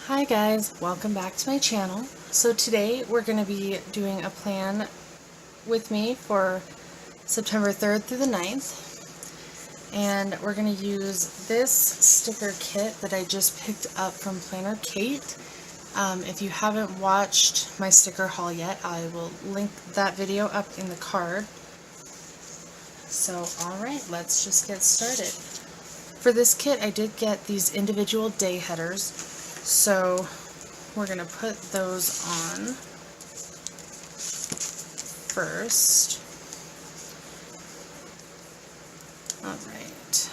Hi guys, welcome back to my channel. So today we're going to be doing a plan with me for September 3rd through the 9th. And we're going to use this sticker kit that I just picked up from Planner Kate. If you haven't watched my sticker haul yet, I will link that video up in the card. So alright, let's just get started. For this kit I did get these individual day headers, so we're going to put those on first. Alright.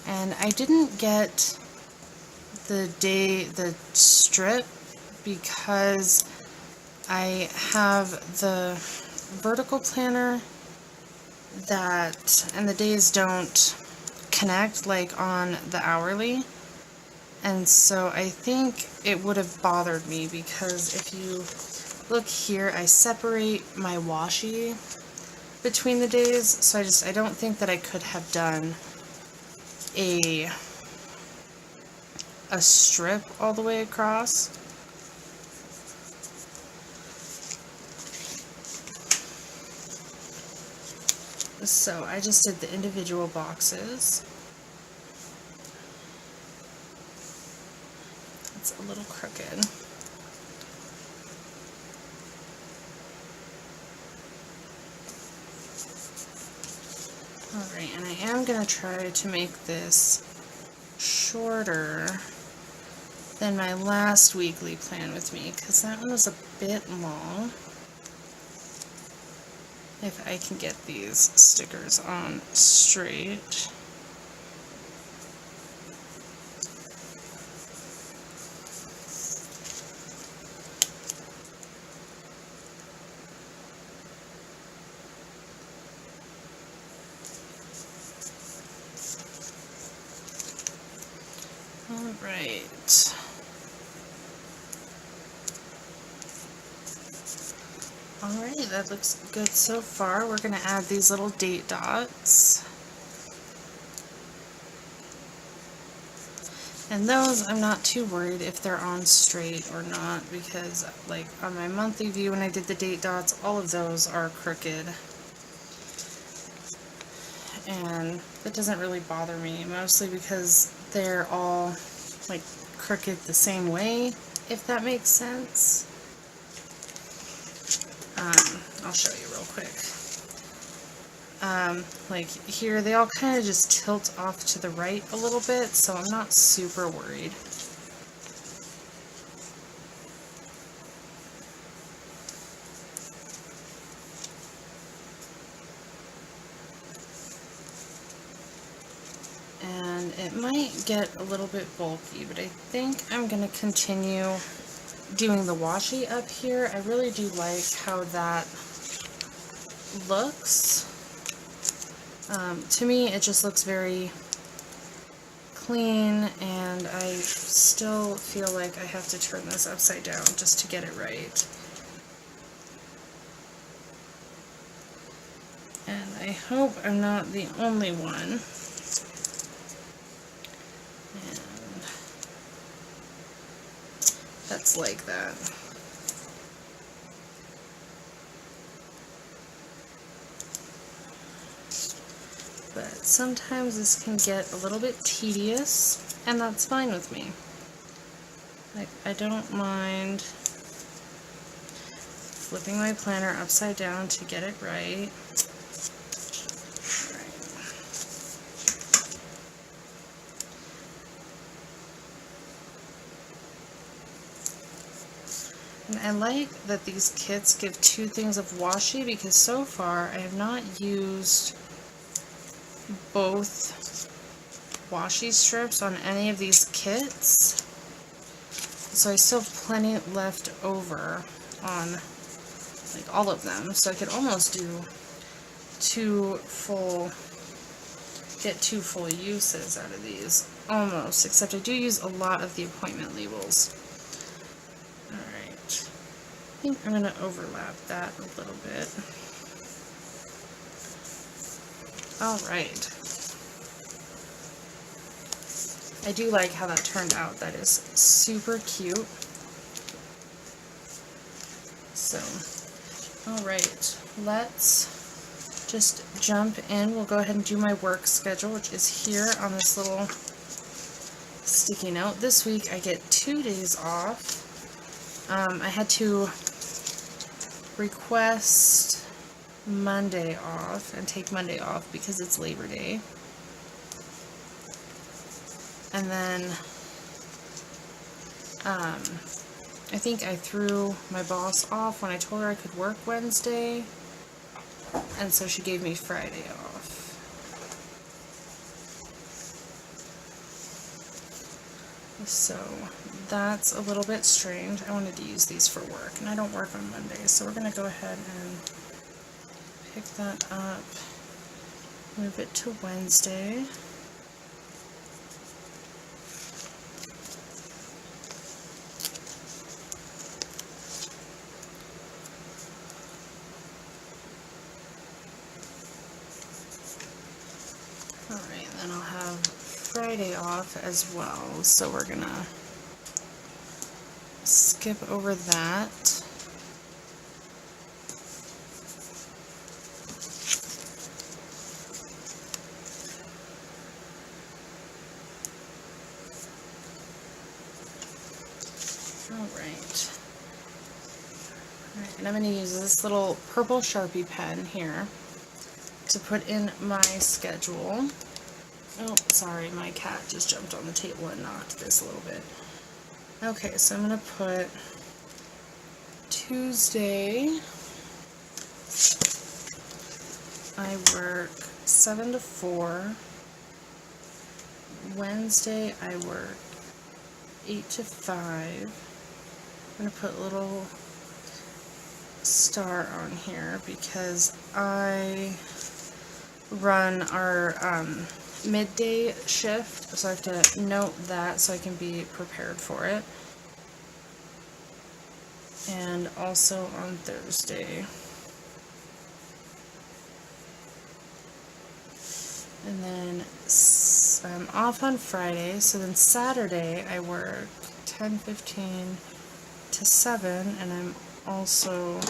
And I didn't get the strip because I have the vertical planner and the days don't connect like on the hourly, and so I think it would have bothered me because if you look here I separate my washi between the days, so I don't think that I could have done a strip all the way across. So I just did the individual boxes. It's a little crooked. Alright, and I am going to try to make this shorter than my last weekly plan with me, because that one was a bit long. If I can get these stickers on straight. Alright. Alright, that looks good so far. We're going to add these little date dots. And those, I'm not too worried if they're on straight or not, because like on my monthly view when I did the date dots, all of those are crooked. And that doesn't really bother me, mostly because they're all like crooked the same way, if that makes sense. I'll show you real quick. Like here, they all kind of just tilt off to the right a little bit, so I'm not super worried. And it might get a little bit bulky, but I think I'm going to continue doing the washi up here. I really do like how that looks. To me it just looks very clean, and I still feel like I have to turn this upside down just to get it right. And I hope I'm not the only one. And that's like that. But sometimes this can get a little bit tedious, and that's fine with me. Like, I don't mind flipping my planner upside down to get it right. And I like that these kits give 2 things of washi, because so far I have not used both washi strips on any of these kits, so I still have plenty left over on like all of them, so I could almost do get two full uses out of these, almost, except I do use a lot of the appointment labels. Alright, I think I'm going to overlap that a little bit. Alright. I do like how that turned out. That is super cute. So, alright, let's just jump in. We'll go ahead and do my work schedule, which is here on this little sticky note. This week I get 2 days off. I had to request Monday off and take Monday off because it's Labor Day. And then I think I threw my boss off when I told her I could work Wednesday, and so she gave me Friday off. So that's a little bit strange. I wanted to use these for work, and I don't work on Mondays, so we're going to go ahead and pick that up, move it to Wednesday. Alright, then I'll have Friday off as well, so we're gonna skip over that. Alright, and I'm going to use this little purple Sharpie pen here to put in my schedule. Oh, sorry, my cat just jumped on the table and knocked this a little bit. Okay, so I'm going to put Tuesday, I work 7 to 4. Wednesday, I work 8 to 5. I'm going to put a little star on here because I run our midday shift, so I have to note that so I can be prepared for it. And also on Thursday. And then I'm off on Friday, so then Saturday I work 10:15 to 7, and I'm also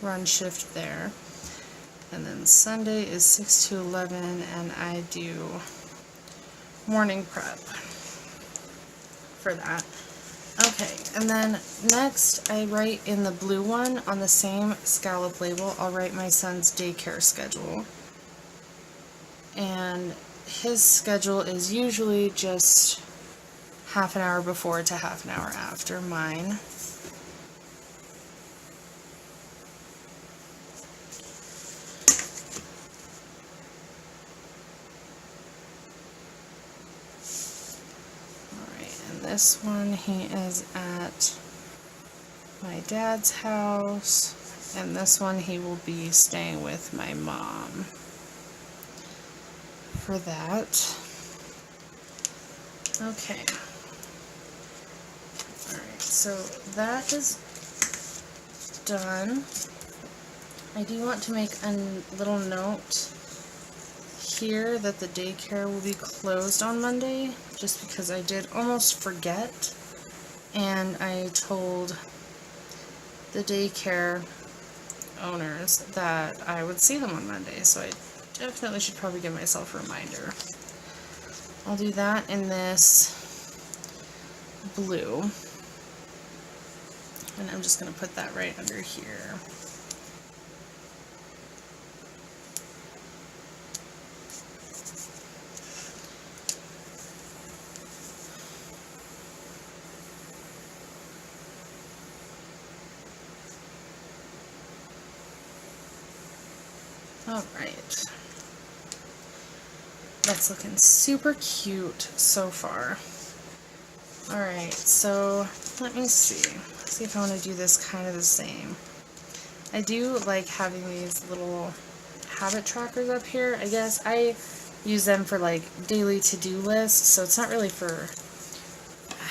run shift there. And then Sunday is 6 to 11, and I do morning prep for that. Okay, and then next I write in the blue one on the same scallop label, I'll write my son's daycare schedule. And his schedule is usually just half an hour before to half an hour after mine. This one, he is at my dad's house, and this one he will be staying with my mom for that. Okay. Alright, so that is done. I do want to make a little note here that the daycare will be closed on Monday, just because I did almost forget, and I told the daycare owners that I would see them on Monday, so I definitely should probably give myself a reminder. I'll do that in this blue, and I'm just going to put that right under here. Alright, that's looking super cute so far. Alright, so let me see if I want to do this kind of the same. I do like having these little habit trackers up here. I guess I use them for like daily to-do lists, so it's not really for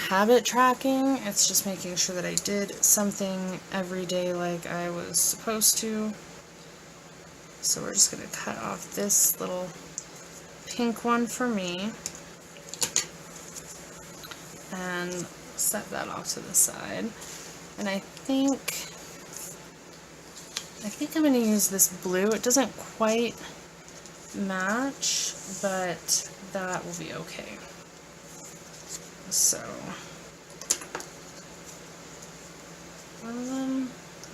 habit tracking, it's just making sure that I did something every day like I was supposed to. So we're just going to cut off this little pink one for me and set that off to the side. And I think I'm going to use this blue. It doesn't quite match, but that will be okay. So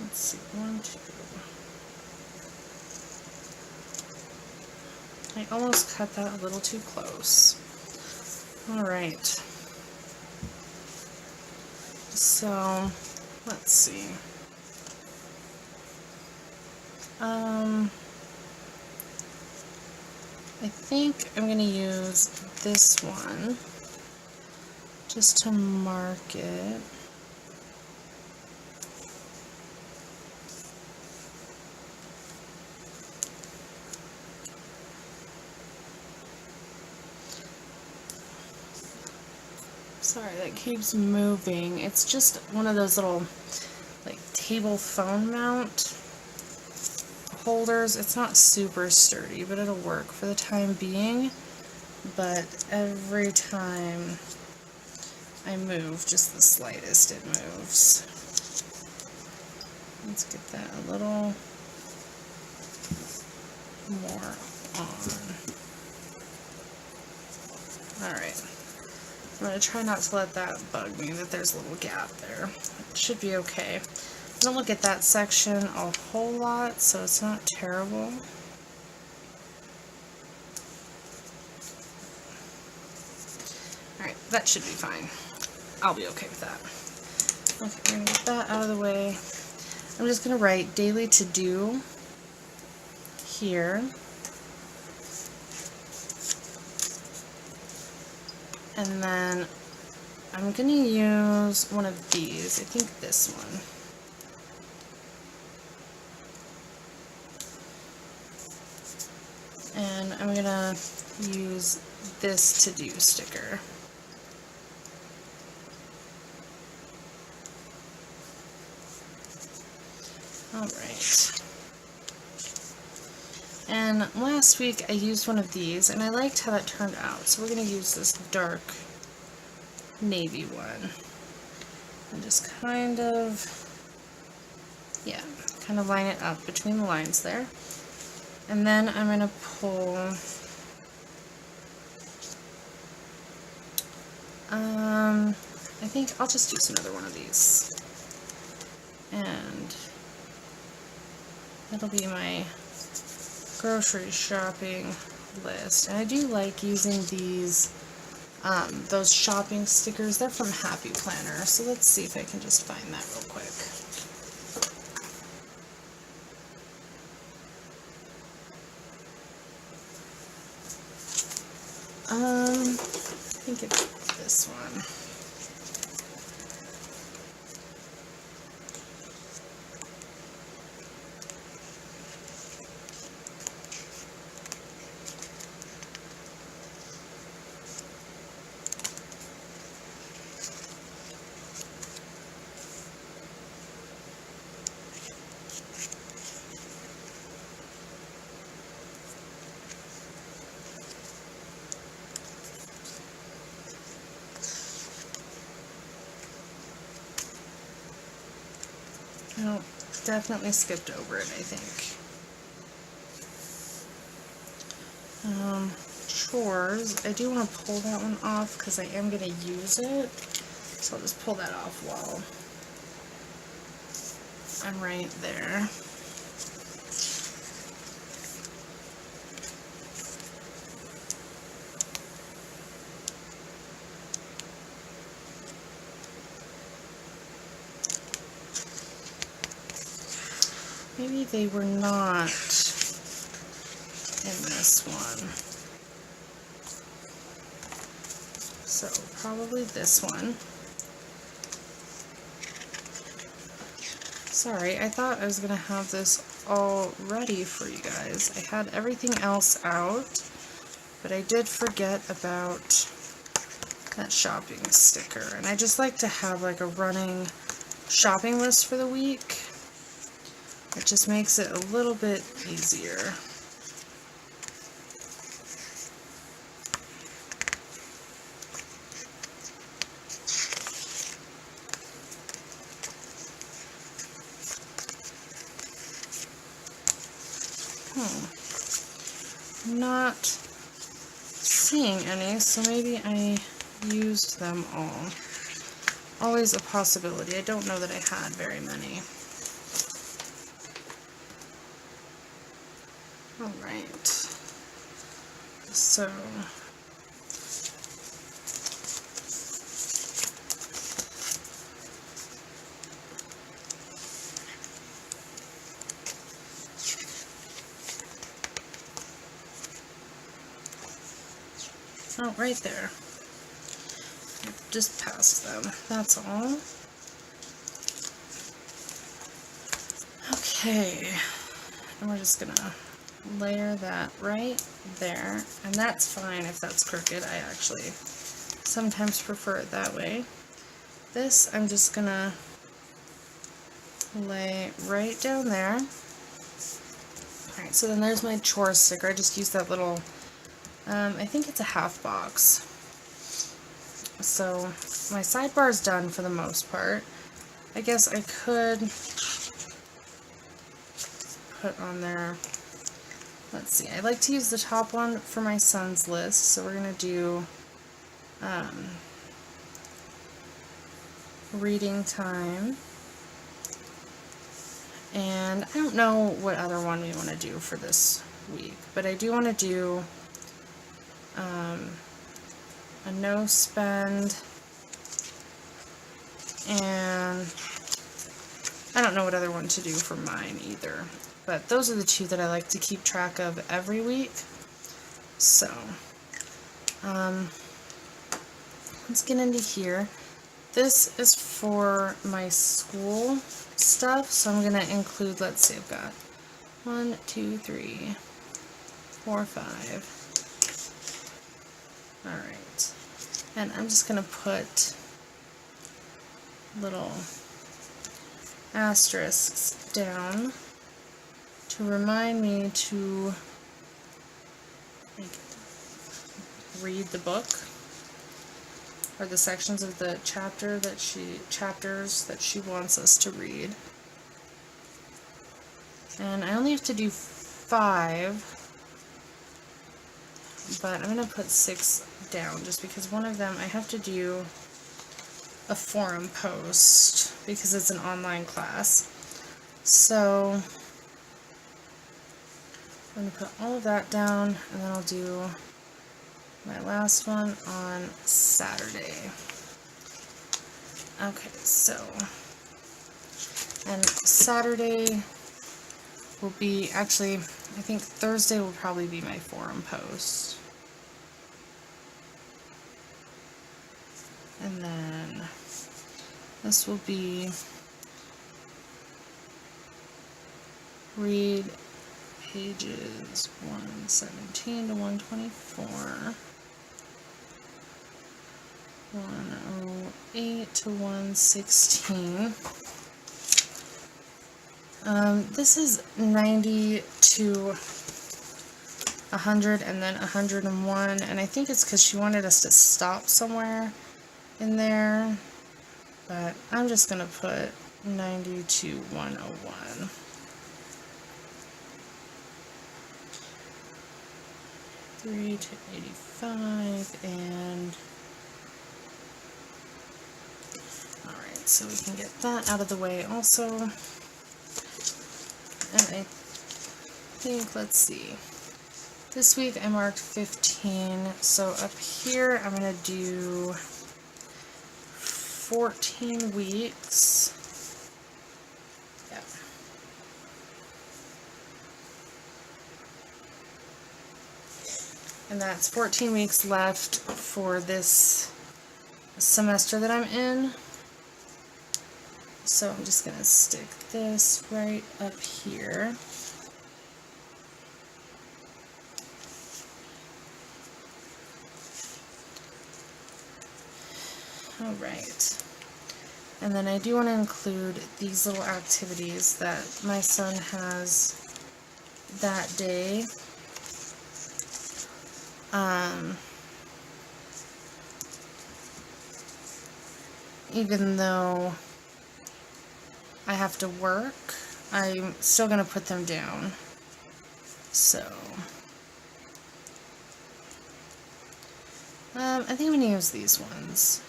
let's see, 1, 2. I almost cut that a little too close. Alright. So, let's see. I think I'm going to use this one just to mark it. Sorry, that keeps moving. It's just one of those little like table phone mount holders. It's not super sturdy, but it'll work for the time being. But every time I move, just the slightest, it moves. Let's get that a little more on. Alright. I'm going to try not to let that bug me, that there's a little gap there. It should be okay. I don't look at that section a whole lot, so it's not terrible. Alright, that should be fine. I'll be okay with that. Okay, we're going to get that out of the way. I'm just going to write daily to do here. And then I'm going to use one of these. I think this one. And I'm going to use this to do sticker. Alright. And last week I used one of these and I liked how that turned out. So we're going to use this dark navy one. And just kind of, yeah, kind of line it up between the lines there. And then I'm going to pull I think I'll just use another one of these. And that'll be my grocery shopping list. And I do like using these, those shopping stickers. They're from Happy Planner. So let's see if I can just find that real quick. I think it's this one. No, definitely skipped over it, I think. Chores, I do want to pull that one off because I am going to use it. So I'll just pull that off while I'm right there. Maybe they were not in this one. So probably this one. Sorry, I thought I was going to have this all ready for you guys. I had everything else out, but I did forget about that shopping sticker. And I just like to have like a running shopping list for the week. It just makes it a little bit easier. Not seeing any, so maybe I used them all. Always a possibility. I don't know that I had very many. Alright. So oh, right there. Just past them. That's all. Okay. And we're just gonna layer that right there. And that's fine if that's crooked. I actually sometimes prefer it that way. This I'm just gonna lay right down there. Alright, so then there's my chore sticker. I just used that little, I think it's a half box. So my sidebar is done for the most part. I guess I could put on there, let's see, I like to use the top one for my son's list, so we're going to do reading time. And I don't know what other one we want to do for this week, but I do want to do a no spend, and I don't know what other one to do for mine either, but those are the two that I like to keep track of every week. So let's get into here. This is for my school stuff, so I'm going to include, let's see, I've got 1, 2, 3, 4, 5. Alright, and I'm just going to put little asterisks down to remind me to read the book, or the sections of the chapters that she wants us to read. And I only have to do 5, but I'm going to put 6 down just because one of them I have to do a forum post because it's an online class. So I'm going to put all of that down, and then I'll do my last one on Saturday. Okay, so, and Saturday will be, actually, I think Thursday will probably be my forum post. And then this will be read pages 117 to 124, 108 to 116. This is 90 to 100 and then 101, and I think it's because she wanted us to stop somewhere in there, but I'm just going to put 90 to 101. To 85, and alright, so we can get that out of the way also. And I think, let's see, this week I marked 15, so up here I'm going to do 14 weeks. Yeah. And that's 14 weeks left for this semester that I'm in. So I'm just going to stick this right up here. Alright. And then I do want to include these little activities that my son has that day. Even though I have to work, I'm still going to put them down. So, I think I'm going to use these ones.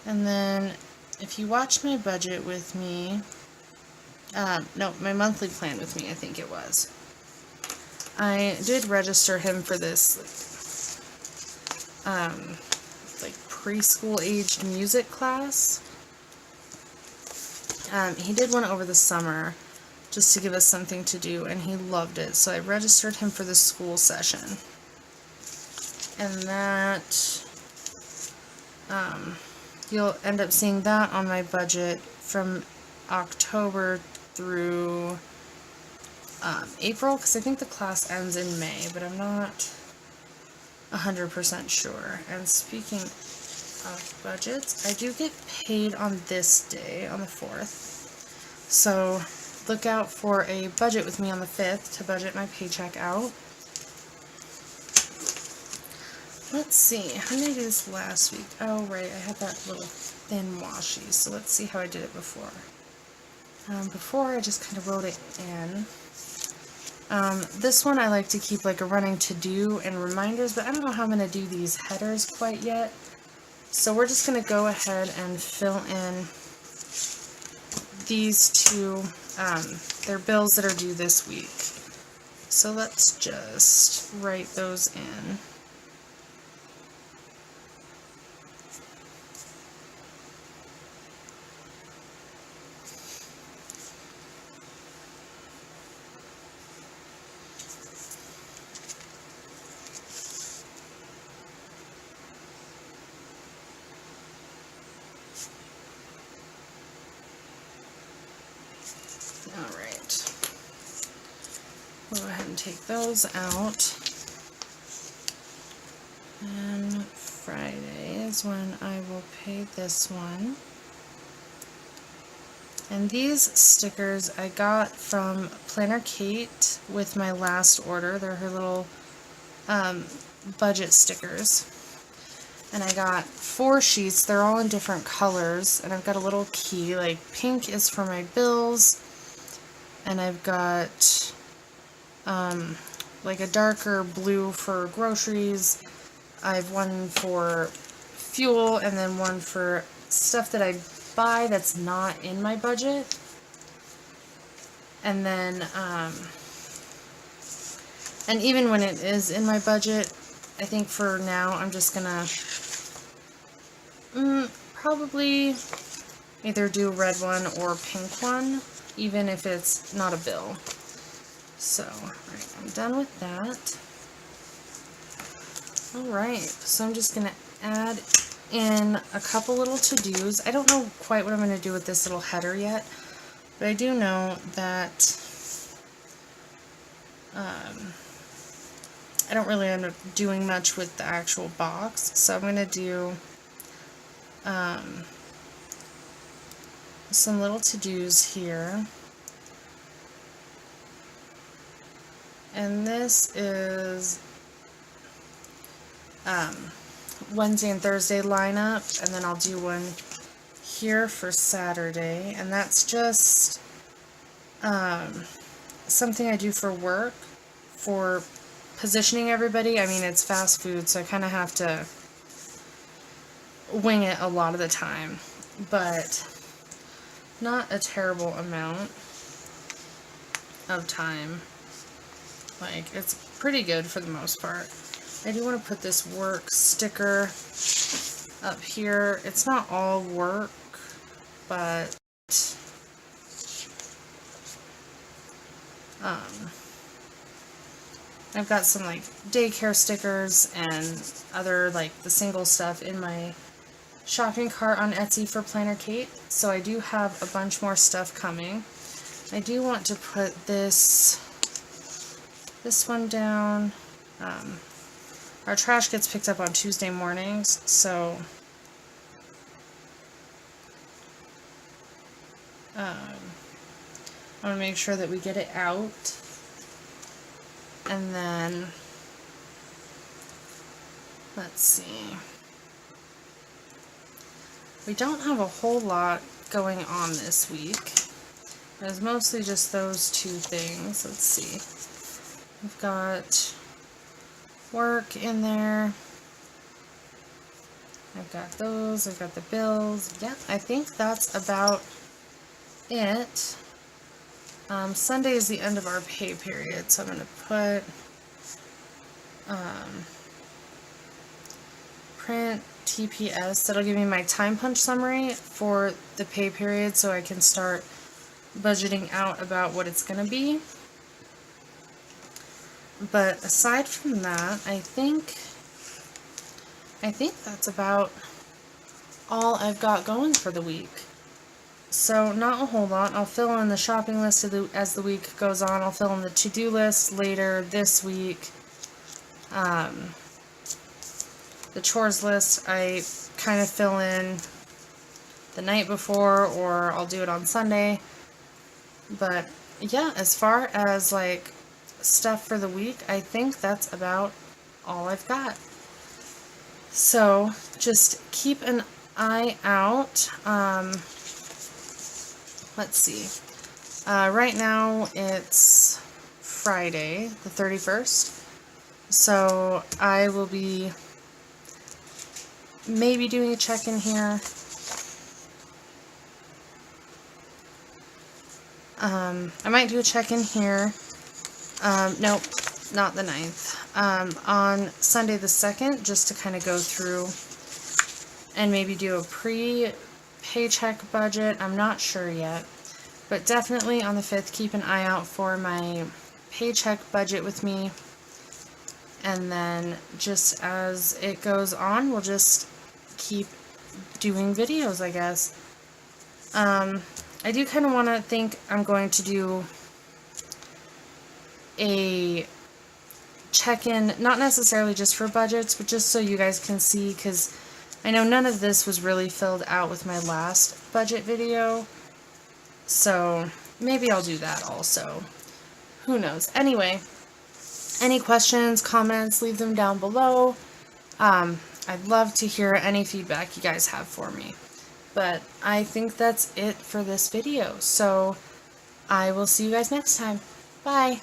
And then, if you watch my budget with me, no, my monthly plan with me, I think it was, I did register him for this, like preschool aged music class. He did one over the summer just to give us something to do, and he loved it. So I registered him for the school session. And that, you'll end up seeing that on my budget from October through April, because I think the class ends in May, but I'm not 100% sure. And speaking of budgets, I do get paid on this day, on the 4th. So look out for a budget with me on the 5th to budget my paycheck out. Let's see, how did I do this last week? Oh, right, I had that little thin washi, so let's see how I did it before. Before, I just kind of wrote it in. This one I like to keep like a running to-do and reminders, but I don't know how I'm going to do these headers quite yet. So we're just going to go ahead and fill in these two. They're bills that are due this week. So let's just write those in. Alright, we'll go ahead and take those out, and Friday is when I will pay this one. And these stickers I got from Planner Kate with my last order. They're her little budget stickers. And I got 4 sheets. They're all in different colors. And I've got a little key. Like pink is for my bills. And I've got like a darker blue for groceries. I have one for fuel, and then one for stuff that I buy that's not in my budget. And then, and even when it is in my budget, I think for now I'm just gonna probably either do a red one or pink one, even if it's not a bill. So, alright, I'm done with that. Alright, so I'm just going to add in a couple little to-dos. I don't know quite what I'm going to do with this little header yet, but I do know that I don't really end up doing much with the actual box, so I'm going to do some little to-dos here. And this is Wednesday and Thursday lineup, and then I'll do one here for Saturday, and that's just something I do for work, for positioning everybody. I mean, it's fast food, so I kind of have to wing it a lot of the time, but not a terrible amount of time. Like, it's pretty good for the most part. I do want to put this work sticker up here. It's not all work, but I've got some like daycare stickers and other like the single stuff in my shopping cart on Etsy for Planner Kate. So I do have a bunch more stuff coming. I do want to put this one down. Our trash gets picked up on Tuesday mornings, so I want to make sure that we get it out. And then, let's see. We don't have a whole lot going on this week. It was mostly just those two things. Let's see. We've got work in there. I've got those. I've got the bills. Yeah, I think that's about it. Sunday is the end of our pay period, so I'm going to put print TPS. That'll give me my time punch summary for the pay period, so I can start budgeting out about what it's going to be. But aside from that, I think that's about all I've got going for the week. So not a whole lot. I'll fill in the shopping list as the week goes on. I'll fill in the to-do list later this week. The chores list I kind of fill in the night before, or I'll do it on Sunday. But yeah, as far as like stuff for the week, I think that's about all I've got. So just keep an eye out. Let's see. Right now it's Friday, the 31st. So I will be maybe doing a check-in here. I might do a check-in here. Nope, not the 9th. On Sunday the 2nd, just to kind of go through and maybe do a pre-paycheck budget. I'm not sure yet. But definitely on the 5th, keep an eye out for my paycheck budget with me. And then just as it goes on, we'll just keep doing videos, I guess. I do kind of want to think I'm going to do a check-in, not necessarily just for budgets, but just so you guys can see, because I know none of this was really filled out with my last budget video, so maybe I'll do that also. Who knows? Anyway, any questions, comments, leave them down below. I'd love to hear any feedback you guys have for me. But I think that's it for this video, so I will see you guys next time. Bye!